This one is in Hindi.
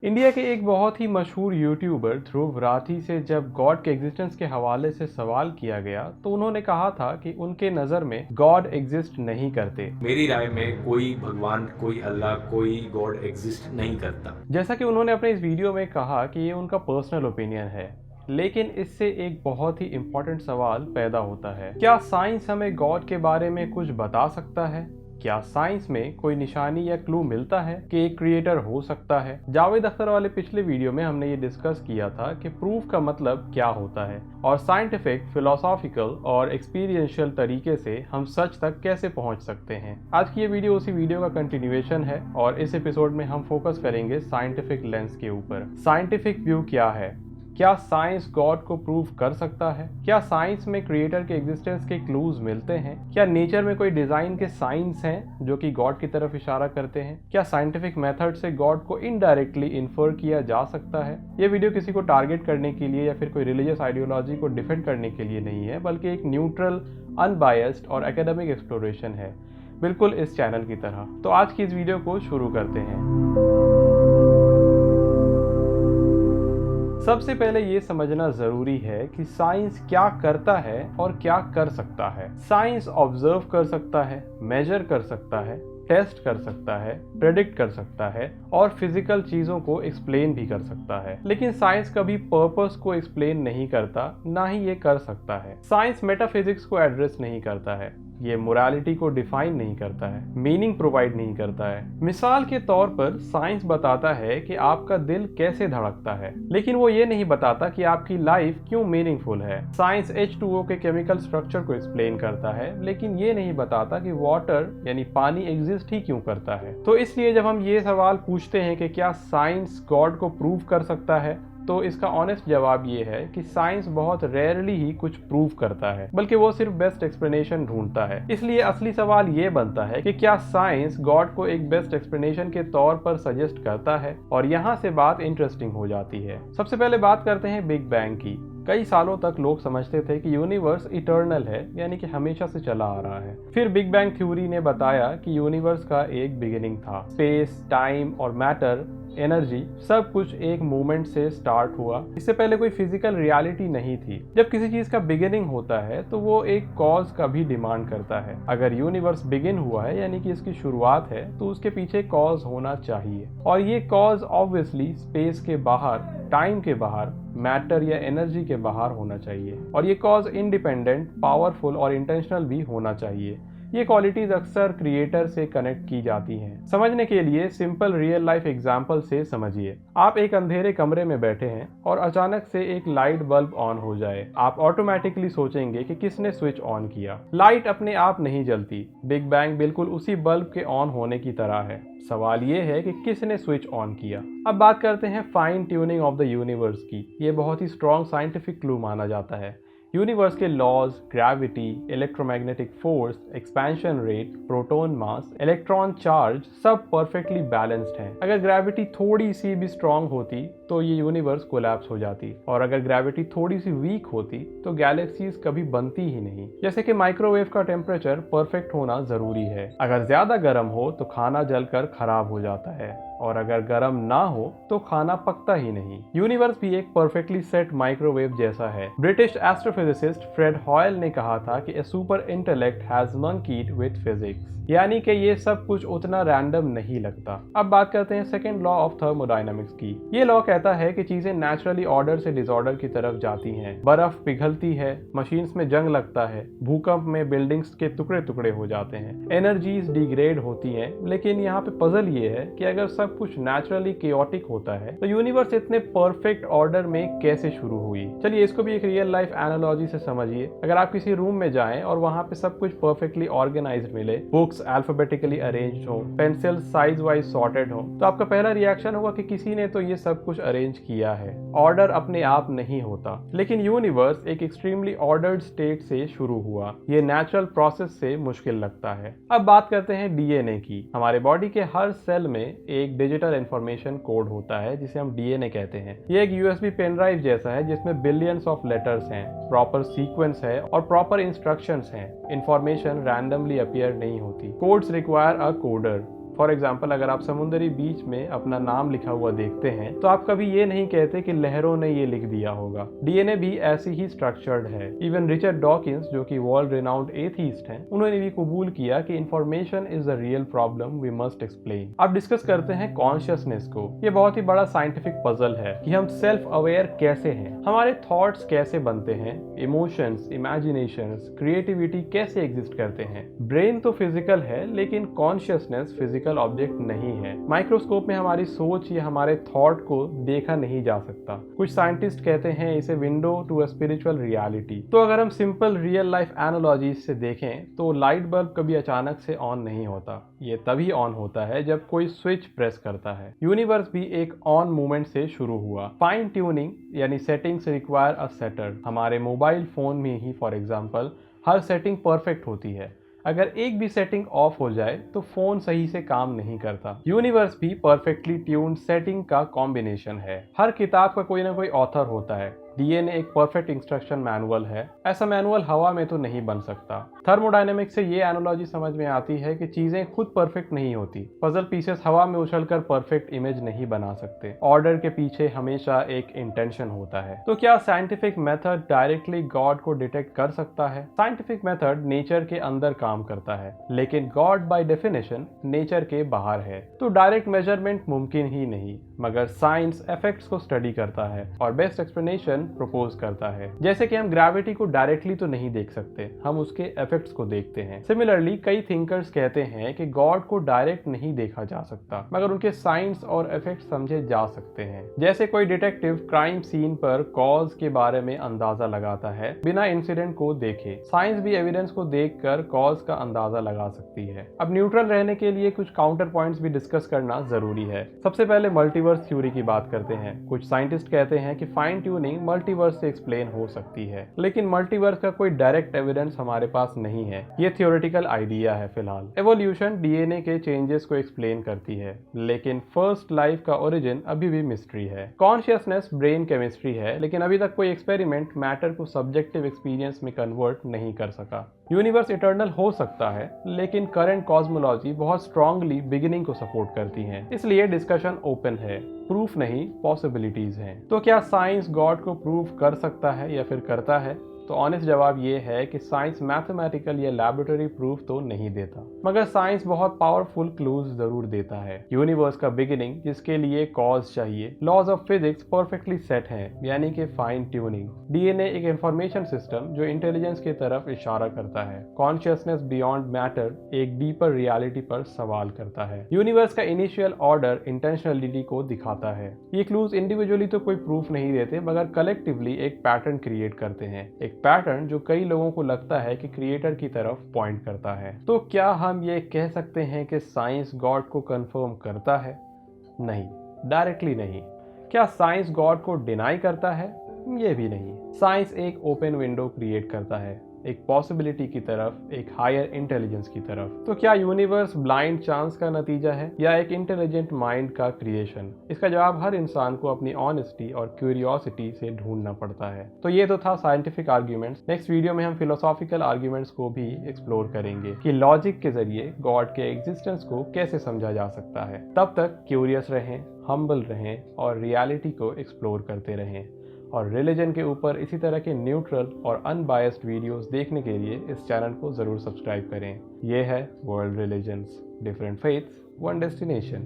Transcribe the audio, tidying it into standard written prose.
इंडिया के एक बहुत ही मशहूर यूट्यूबर ध्रुव राठी से जब गॉड के एग्जिस्टेंस के हवाले से सवाल किया गया तो उन्होंने कहा था कि उनके नज़र में गॉड एग्जिस्ट नहीं करते। मेरी राय में कोई भगवान, कोई अल्लाह, कोई गॉड एग्जिस्ट नहीं करता। जैसा कि उन्होंने अपने इस वीडियो में कहा कि ये उनका पर्सनल ओपिनियन है, लेकिन इससे एक बहुत ही इम्पोर्टेंट सवाल पैदा होता है, क्या साइंस हमें गॉड के बारे में कुछ बता सकता है? क्या साइंस में कोई निशानी या क्लू मिलता है कि एक क्रिएटर हो सकता है? जावेद अख्तर वाले पिछले वीडियो में हमने ये डिस्कस किया था कि प्रूफ का मतलब क्या होता है और साइंटिफिक, फिलोसॉफिकल और एक्सपीरियंशियल तरीके से हम सच तक कैसे पहुंच सकते हैं। आज की ये वीडियो उसी वीडियो का कंटिन्यूएशन है और इस एपिसोड में हम फोकस करेंगे साइंटिफिक लेंस के ऊपर। साइंटिफिक व्यू क्या है? क्या साइंस गॉड को प्रूव कर सकता है? क्या साइंस में क्रिएटर के एग्जिस्टेंस के क्लूज मिलते हैं? क्या नेचर में कोई डिजाइन के साइंस हैं जो कि गॉड की तरफ इशारा करते हैं? क्या साइंटिफिक मेथड से गॉड को इनडायरेक्टली इन्फर किया जा सकता है? ये वीडियो किसी को टारगेट करने के लिए या फिर कोई रिलीजियस आइडियोलॉजी को डिफेंड करने के लिए नहीं है, बल्कि एक न्यूट्रल, अनबायस्ड और एकेडमिक एक्सप्लोरेशन है, बिल्कुल इस चैनल की तरह। तो आज की इस वीडियो को शुरू करते हैं। सबसे पहले ये समझना जरूरी है कि साइंस क्या करता है और क्या कर सकता है। साइंस ऑब्जर्व कर सकता है, मेजर कर सकता है, टेस्ट कर सकता है, प्रेडिक्ट कर सकता है और फिजिकल चीजों को एक्सप्लेन भी कर सकता है। लेकिन साइंस कभी पर्पस को एक्सप्लेन नहीं करता, ना ही ये कर सकता है। साइंस मेटाफिजिक्स को एड्रेस नहीं करता है, ये मोरालिटी को डिफाइन नहीं करता है, मीनिंग प्रोवाइड नहीं करता है। मिसाल के तौर पर साइंस बताता है कि आपका दिल कैसे धड़कता है, लेकिन वो ये नहीं बताता कि आपकी लाइफ क्यों मीनिंगफुल है। साइंस H2O के केमिकल स्ट्रक्चर को एक्सप्लेन करता है, लेकिन ये नहीं बताता कि वाटर यानी पानी एग्जिस्ट ही क्यों करता है। तो इसलिए जब हम ये सवाल पूछते हैं कि क्या साइंस गॉड को प्रूव कर सकता है, तो इसका ऑनेस्ट जवाब ये है कि साइंस बहुत रेयरली ही कुछ प्रूव करता है, बल्कि वो सिर्फ बेस्ट एक्सप्लेनेशन ढूंढता है। इसलिए असली सवाल ये बनता है कि क्या साइंस गॉड को एक बेस्ट एक्सप्लेनेशन के तौर पर सजेस्ट करता है, और यहाँ से बात इंटरेस्टिंग हो जाती है। सबसे पहले बात करते हैं बिग बैंग की। कई सालों तक लोग समझते थे कि यूनिवर्स इटर्नल है, यानी कि हमेशा से चला आ रहा है। फिर बिग बैंग थ्योरी ने बताया कि यूनिवर्स का एक बिगिनिंग था। स्पेस, टाइम और मैटर, एनर्जी, सब कुछ एक मोमेंट से स्टार्ट हुआ। इससे पहले कोई फिजिकल रियलिटी नहीं थी। जब किसी चीज का बिगिनिंग होता है तो वो एक कॉज का भी डिमांड करता है। अगर यूनिवर्स बिगिन हुआ है यानी कि इसकी शुरुआत है, तो उसके पीछे कॉज होना चाहिए, और ये कॉज ऑब्वियसली स्पेस के बाहर, टाइम के बाहर, मैटर या एनर्जी के बाहर होना चाहिए, और ये कॉज इंडिपेंडेंट, पावरफुल और इंटेंशनल भी होना चाहिए। ये क्वालिटीज अक्सर क्रिएटर से कनेक्ट की जाती हैं। समझने के लिए सिंपल रियल लाइफ एग्जांपल से समझिए। आप एक अंधेरे कमरे में बैठे हैं और अचानक से एक लाइट बल्ब ऑन हो जाए। आप ऑटोमेटिकली सोचेंगे कि किसने स्विच ऑन किया। लाइट अपने आप नहीं जलती। बिग बैंग बिल्कुल उसी बल्ब के ऑन होने की तरह है। सवाल ये है कि किसने स्विच ऑन किया। अब बात करते हैं fine tuning of the universe की। ये बहुत ही स्ट्रॉन्ग साइंटिफिक क्लू माना जाता है। यूनिवर्स के laws, gravity, electromagnetic force, expansion rate, proton mass, electron charge, सब परफेक्टली बैलेंस्ड हैं। अगर ग्रेविटी थोड़ी सी भी स्ट्रांग होती तो ये यूनिवर्स कोलैप्स हो जाती, और अगर ग्रेविटी थोड़ी सी वीक होती तो गैलेक्सीज कभी बनती ही नहीं। जैसे कि माइक्रोवेव का टेम्परेचर परफेक्ट होना जरूरी है। अगर ज्यादा गर्म हो तो खाना जलकर खराब हो जाता है, और अगर गर्म ना हो तो खाना पकता ही नहीं। यूनिवर्स भी एक परफेक्टली सेट माइक्रोवेव जैसा है। ब्रिटिश एस्ट्रोफिजिसिस्ट फ्रेड हॉयल ने कहा था कि a super intellect has monkeyed with physics, यानी कि ये सब कुछ उतना रैंडम नहीं लगता। अब बात करते हैं सेकंड लॉ ऑफ थर्मोडायनामिक्स की। ये लॉ कहता है कि चीजें नेचुरली ऑर्डर से डिसऑर्डर की तरफ जाती हैं। बर्फ पिघलती है, मशीन्स में जंग लगता है, भूकंप में बिल्डिंग्स के टुकड़े टुकड़े हो जाते हैं, एनर्जीज डिग्रेड होती हैं। लेकिन यहाँ पे पजल ये है कि अगर सब कुछ नेचुरली केओटिक होता है तो यूनिवर्स इतने परफेक्ट ऑर्डर में कैसे शुरू हुई। चलिए इसको भी एक रियल लाइफ एनालॉजी से समझिए। अगर आप किसी रूम में जाएं और वहां पे सब कुछ परफेक्टली ऑर्गेनाइज्ड मिले, बुक्स अल्फाबेटिकली अरेंज्ड हो, पेंसिल साइज वाइज सॉर्टेड हो, तो आपका पहला रिएक्शन होगा कि किसी ने तो ये सब कुछ अरेंज किया है। ऑर्डर अपने आप नहीं होता, लेकिन यूनिवर्स एक एक्सट्रीमली ऑर्डर्ड स्टेट से शुरू हुआ। ये नेचुरल प्रोसेस से मुश्किल लगता है। अब बात करते हैं डीएनए की। हमारे बॉडी के हर सेल में एक डिजिटल इंफॉर्मेशन कोड होता है जिसे हम डीएनए कहते हैं। ये एक यूएसबी पेन ड्राइव जैसा है जिसमें बिलियंस ऑफ लेटर्स हैं, प्रॉपर सीक्वेंस है और प्रॉपर इंस्ट्रक्शंस हैं। इंफॉर्मेशन रैंडमली अपीयर नहीं होती। Codes require a coder. For example अगर आप समुद्री बीच में अपना नाम लिखा हुआ देखते हैं तो आप कभी ये नहीं कहते कि लहरों ने ये लिख दिया होगा। डीएनए भी ऐसी ही स्ट्रक्चर्ड है। इवन रिचर्ड डॉकिंस, जो कि वर्ल्ड रिनाउंड एथीस्ट हैं, उन्होंने भी कबूल किया कि information is the real problem we must explain. अब डिस्कस करते हैं कॉन्शियसनेस को। ये बहुत ही बड़ा साइंटिफिक पजल है कि हम सेल्फ अवेयर कैसे हैं, हमारे थॉट्स कैसे बनते हैं, इमोशंस, इमेजिनेशंस, क्रिएटिविटी कैसे एग्जिस्ट करते हैं। ब्रेन तो फिजिकल है लेकिन कॉन्शियसनेस फिजिकल ऑब्जेक्ट नहीं है। माइक्रोस्कोप में हमारी सोच या हमारे थॉट को देखा नहीं जा सकता। कुछ साइंटिस्ट कहते हैं इसे window to a spiritual reality. तो अगर हम सिंपल रियल लाइफ एनालॉजी से देखें तो लाइट बल्ब कभी अचानक से ऑन नहीं होता। ये तभी ऑन होता है जब कोई स्विच प्रेस करता है। यूनिवर्स भी एक ऑन मूवमेंट से शुरू हुआ। फाइन ट्यूनिंग यानी सेटिंग्स रिक्वायर अ सेटर। हमारे मोबाइल फोन में ही फॉर एग्जांपल हर सेटिंग परफेक्ट होती है। अगर एक भी सेटिंग ऑफ हो जाए तो फोन सही से काम नहीं करता। यूनिवर्स भी परफेक्टली ट्यून्ड सेटिंग का कॉम्बिनेशन है। हर किताब का कोई ना कोई ऑथर होता है। डीएनए एक परफेक्ट इंस्ट्रक्शन मैनुअल है। ऐसा मैनुअल हवा में तो नहीं बन सकता। थर्मोडायनेमिक्स से ये एनालॉजी समझ में आती है कि चीजें खुद परफेक्ट नहीं होती। पजल पीसेस हवा में उछलकर परफेक्ट इमेज नहीं बना सकते। ऑर्डर के पीछे हमेशा एक इंटेंशन होता है। तो क्या साइंटिफिक मेथड डायरेक्टली गॉड को डिटेक्ट कर सकता है? साइंटिफिक मेथड नेचर के अंदर काम करता है, लेकिन गॉड बाय डेफिनेशन नेचर के बाहर है। तो डायरेक्ट मेजरमेंट मुमकिन ही नहीं, मगर साइंस इफेक्ट्स को स्टडी करता है और बेस्ट एक्सप्लेनेशन प्रपोज करता है। जैसे कि हम ग्रेविटी को डायरेक्टली तो नहीं देख सकते, हम उसके इफेक्ट्स को देखते हैं। सिमिलरली कई थिंकर्स कहते हैं कि गॉड को डायरेक्ट नहीं देखा जा सकता, मगर उनके साइंस और इफेक्ट्स समझे जा सकते हैं। जैसे कोई डिटेक्टिव क्राइम सीन पर कॉज के बारे में अंदाजा लगाता है बिना इंसिडेंट को देखे। साइंस भी एविडेंस को देखकर कॉज का अंदाजा लगा सकती है। अब न्यूट्रल रहने के लिए कुछ काउंटर पॉइंट्स भी डिस्कस करना जरूरी है। सबसे पहले मल्टीवर्स थ्योरी की बात करते हैं। कुछ साइंटिस्ट कहते हैं कि फाइन ट्यूनिंग मल्टीवर्स से एक्सप्लेन हो सकती है, लेकिन मल्टीवर्स का कोई डायरेक्ट एविडेंस हमारे पास नहीं है। ये थियोरेटिकल आइडिया है फिलहाल। एवोल्यूशन डीएनए के चेंजेस को एक्सप्लेन करती है, लेकिन फर्स्ट लाइफ का ओरिजिन अभी भी मिस्ट्री है। कॉन्शियसनेस ब्रेन केमिस्ट्री है, लेकिन अभी तक कोई एक्सपेरिमेंट मैटर को सब्जेक्टिव एक्सपीरियंस में कन्वर्ट नहीं कर सका। यूनिवर्स इटर्नल हो सकता है, लेकिन करंट कॉस्मोलॉजी बहुत स्ट्रांगली बिगिनिंग को सपोर्ट करती है, इसलिए डिस्कशन ओपन है। प्रूफ नहीं, पॉसिबिलिटीज हैं। तो क्या साइंस गॉड को प्रूव कर सकता है या फिर करता है? तो ऑनेस्ट जवाब ये है कि साइंस मैथमेटिकल या लैबोरेटरी प्रूफ तो नहीं देता, मगर साइंस बहुत पावरफुल क्लूज जरूर देता है। यूनिवर्स का बिगिनिंग जिसके लिए कॉज चाहिए, laws of physics perfectly set हैं, यानी कि फाइन ट्यूनिंग। डीएनए एक इंफॉर्मेशन सिस्टम जो इंटेलिजेंस की तरफ इशारा करता है। कॉन्शियसनेस बियॉन्ड मैटर एक डीपर रियलिटी पर सवाल करता है। यूनिवर्स का इनिशियल ऑर्डर इंटेंशनलिटी को दिखाता है। ये क्लूज इंडिविजुअली तो कोई प्रूफ नहीं देते, मगर कलेक्टिवली एक पैटर्न क्रिएट करते हैं, एक पैटर्न जो कई लोगों को लगता है कि क्रिएटर की तरफ पॉइंट करता है। तो क्या हम ये कह सकते हैं कि साइंस गॉड को कंफर्म करता है? नहीं, डायरेक्टली नहीं। क्या साइंस गॉड को डिनाई करता है? ये भी नहीं। साइंस एक ओपन विंडो क्रिएट करता है, एक पॉसिबिलिटी की तरफ, एक हायर इंटेलिजेंस की तरफ। तो क्या यूनिवर्स ब्लाइंड चांस का नतीजा है या एक इंटेलिजेंट माइंड का क्रिएशन? इसका जवाब हर इंसान को अपनी ऑनेस्टी और क्यूरियोसिटी से ढूंढना पड़ता है। तो ये तो था साइंटिफिक आर्ग्यूमेंट्स। नेक्स्ट वीडियो में हम फिलोसॉफिकल आर्ग्यूमेंट्स को भी एक्सप्लोर करेंगे कि लॉजिक के जरिए गॉड के एग्जिस्टेंस को कैसे समझा जा सकता है। तब तक क्यूरियस रहें, हम्बल रहें और रियलिटी को एक्सप्लोर करते रहें। और रिलीजन के ऊपर इसी तरह के न्यूट्रल और अनबायस्ड वीडियोस देखने के लिए इस चैनल को ज़रूर सब्सक्राइब करें। ये है world religions, different faiths, one destination.